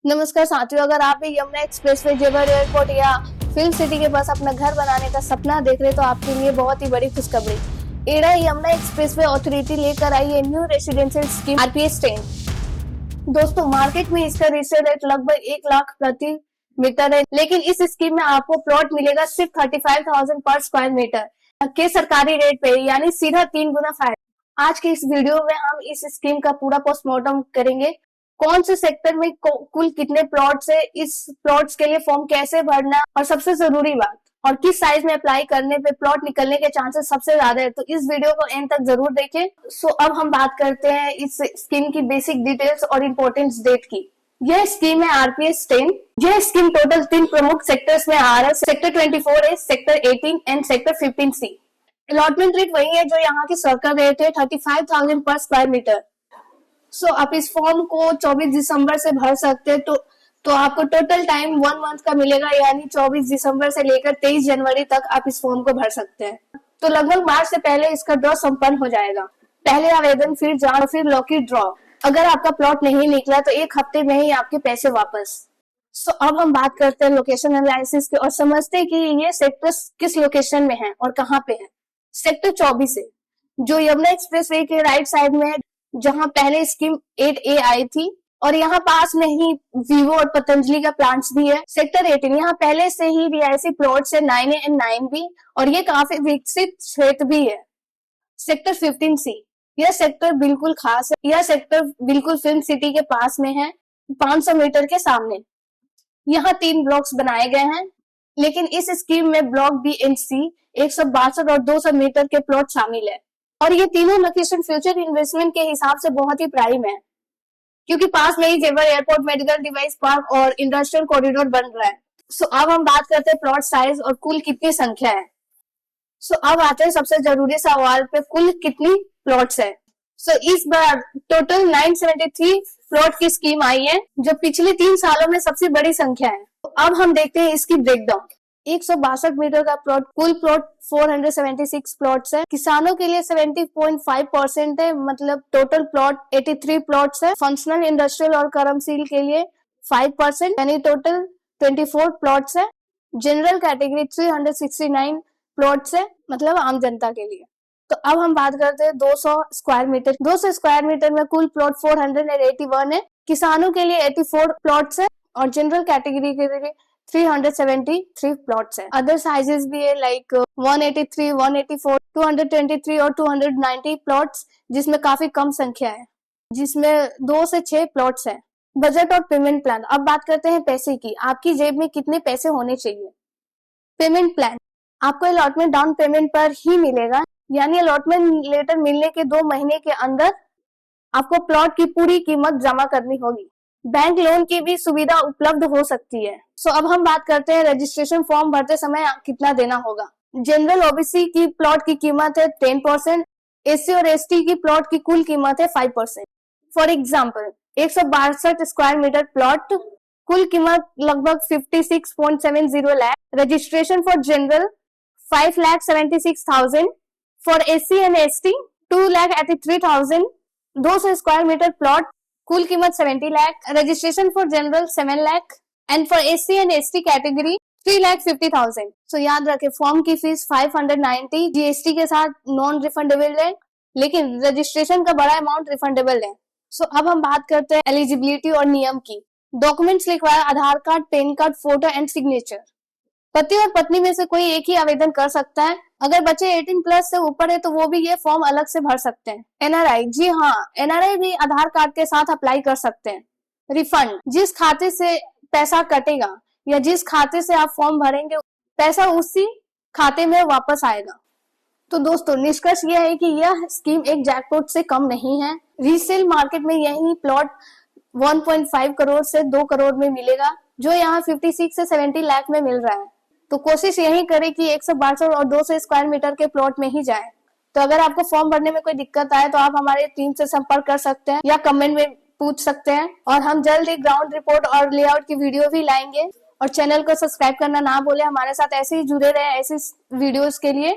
नमस्कार साथियों, अगर आप भी यमुना एक्सप्रेसवे जेवर एयरपोर्ट या फिल्म सिटी के पास अपना घर बनाने का सपना देख रहे तो आपके लिए बहुत ही बड़ी खुशखबरी। एडा यमुना एक्सप्रेसवे अथॉरिटी लेकर आई है न्यू रेसिडेंशियल स्कीम आरपीएस 10। दोस्तों, मार्केट में इसका रीसेल रेट लगभग 1 लाख प्रति मीटर है, लेकिन इस स्कीम में आपको प्लॉट मिलेगा सिर्फ 35,000 पर स्क्वायर मीटर के सरकारी रेट पे, यानी सीधा 3 गुना फायदा। आज के इस वीडियो में हम इस स्कीम का पूरा पोस्टमार्टम करेंगे। कौन से सेक्टर में कुल कितने प्लॉट्स है, इस प्लॉट्स के लिए फॉर्म कैसे भरना, और सबसे जरूरी बात, और किस साइज में अप्लाई करने पे प्लॉट निकलने के चांसेस सबसे ज्यादा है। तो इस वीडियो को एंड तक जरूर देखें। सो अब हम बात करते हैं इस स्कीम की बेसिक डिटेल्स और इम्पोर्टेंस डेट की। यह स्कीम है आरपीएस 10। यह स्कीम टोटल 3 प्रमुख सेक्टर्स में आ रहा है। सेक्टर 24 है, sector 18 and sector 15C। Allotment rate वही है जो यहाँ की सर्कल रेट है, 35,000 पर स्क्वायर मीटर। सो आप इस फॉर्म को 24 दिसंबर से भर सकते हैं। तो आपको टोटल टाइम 1 मंथ का मिलेगा, यानी 24 दिसंबर से लेकर 23 जनवरी तक आप इस फॉर्म को भर सकते हैं। तो लगभग मार्च से पहले इसका ड्रॉ संपन्न हो जाएगा। पहले आवेदन, फिर जांच, फिर लॉकी ड्रॉ। अगर आपका प्लॉट नहीं निकला तो 1 हफ्ते में ही आपके पैसे वापस। सो अब हम बात करते हैं लोकेशन एनालिसिस की और समझते हैं कि ये सेक्टर किस लोकेशन में है और कहाँ पे है। सेक्टर 24 है, जो यमुना एक्सप्रेस वे के राइट साइड में है, जहां पहले स्कीम 8A आई थी, और यहाँ पास में ही वीवो और पतंजलि का प्लांट्स भी है। सेक्टर 18, यहाँ पहले से ही रिहायशी प्लॉट्स है 9A एंड 9B, और ये काफी विकसित क्षेत्र भी है। सेक्टर 15C, यह सेक्टर बिल्कुल खास है। यह सेक्टर बिल्कुल फिल्म सिटी के पास में है, 500 मीटर के सामने। यहाँ 3 ब्लॉक्स बनाए गए हैं, लेकिन इस स्कीम में ब्लॉक बी एंड सी 162 और 200 मीटर के प्लॉट शामिल है। और ये तीनों लोकेशन फ्यूचर इन्वेस्टमेंट के हिसाब से बहुत ही प्राइम है, क्योंकि पास में ही जेवर एयरपोर्ट, मेडिकल डिवाइस पार्क और इंडस्ट्रियल कॉरिडोर बन रहा है। सो अब हम बात करते हैं प्लॉट साइज और कुल कितनी संख्या है। सो अब आते हैं सबसे जरूरी सवाल पे, कुल कितनी प्लॉट्स है। सो इस बार टोटल 973 प्लॉट की स्कीम आई है, जो पिछले 3 सालों में सबसे बड़ी संख्या है। तो अब हम देखते हैं इसकी ब्रेकडाउन। 162 मीटर का प्लॉट, कुल प्लॉट 476 प्लॉट्स है। किसानों के लिए 70.5% है, मतलब टोटल प्लॉट 83 प्लॉट्स है। फंक्शनल, इंडस्ट्रियल और कर्मशील के लिए 5%, यानी टोटल 24 प्लॉट्स है। जनरल कैटेगरी 369 प्लॉट्स है, मतलब आम जनता के लिए। तो अब हम बात करते हैं 200 स्क्वायर मीटर। 200 स्क्वायर मीटर में कुल प्लॉट 481 है। किसानों के लिए 84 प्लॉट्स है, और जनरल कैटेगरी के लिए 373 प्लॉट्स है। अदर साइजेस भी है, लाइक 183, 184, 223 और 290 प्लॉट्स, जिसमें काफी कम संख्या है, जिसमें 2 से 6 प्लॉट्स है। बजट और पेमेंट प्लान। अब बात करते हैं पैसे की। आपकी जेब में कितने पैसे होने चाहिए। पेमेंट प्लान, आपको अलॉटमेंट डाउन पेमेंट पर ही मिलेगा, यानी अलॉटमेंट लेटर मिलने के 2 महीने के अंदर आपको प्लॉट की पूरी कीमत जमा करनी होगी। बैंक लोन की भी सुविधा उपलब्ध हो सकती है। सो अब हम बात करते हैं रजिस्ट्रेशन फॉर्म भरते समय कितना देना होगा। जनरल ओबीसी की प्लॉट की कीमत है 10%, एससी और एसटी की प्लॉट की कुल कीमत है 5%। For example, 162 square metre plot, कुल कीमत लगभग 56.70 lakh. Registration for general 5,76,000, for SC and ST 2,83,000। 200 square metre plot, कुल कीमत 70 lakh. Registration for general 7 lakh, and for SC and ST category 3,50,000। So याद रखें, फॉर्म की फीस 590 जीएसटी के साथ नॉन रिफंडेबल है, लेकिन रजिस्ट्रेशन का बड़ा अमाउंट रिफंडेबल है। सो अब हम बात करते हैं एलिजिबिलिटी और नियम की। डॉक्यूमेंट्स लिखवाया, Aadhaar card, PAN card, photo and signature. पति और पत्नी में से कोई एक ही आवेदन कर सकता है। अगर बच्चे 18+ से ऊपर है तो वो भी ये फॉर्म अलग से भर सकते हैं। एनआरआई, जी हाँ, एनआरआई भी आधार कार्ड के साथ अप्लाई कर सकते हैं। रिफंड, जिस खाते से पैसा कटेगा या जिस खाते से आप फॉर्म भरेंगे, पैसा उसी खाते में वापस आएगा। तो दोस्तों, निष्कर्ष यह है कि यह स्कीम एक जैकपॉट से कम नहीं है। रीसेल मार्केट में यही प्लॉट 1.5 करोड़ से 2 करोड़ में मिलेगा, जो यहाँ 56 से 70 लाख में मिल रहा है। तो कोशिश यही करें कि 162 और 200 स्क्वायर मीटर के प्लॉट में ही जाए। तो अगर आपको फॉर्म भरने में कोई दिक्कत आए तो आप हमारे टीम से संपर्क कर सकते हैं या कमेंट में पूछ सकते हैं, और हम जल्द ही ग्राउंड रिपोर्ट और लेआउट की वीडियो भी लाएंगे। और चैनल को सब्सक्राइब करना ना भूलें। हमारे साथ ऐसे ही जुड़े रहे ऐसे वीडियोस के लिए।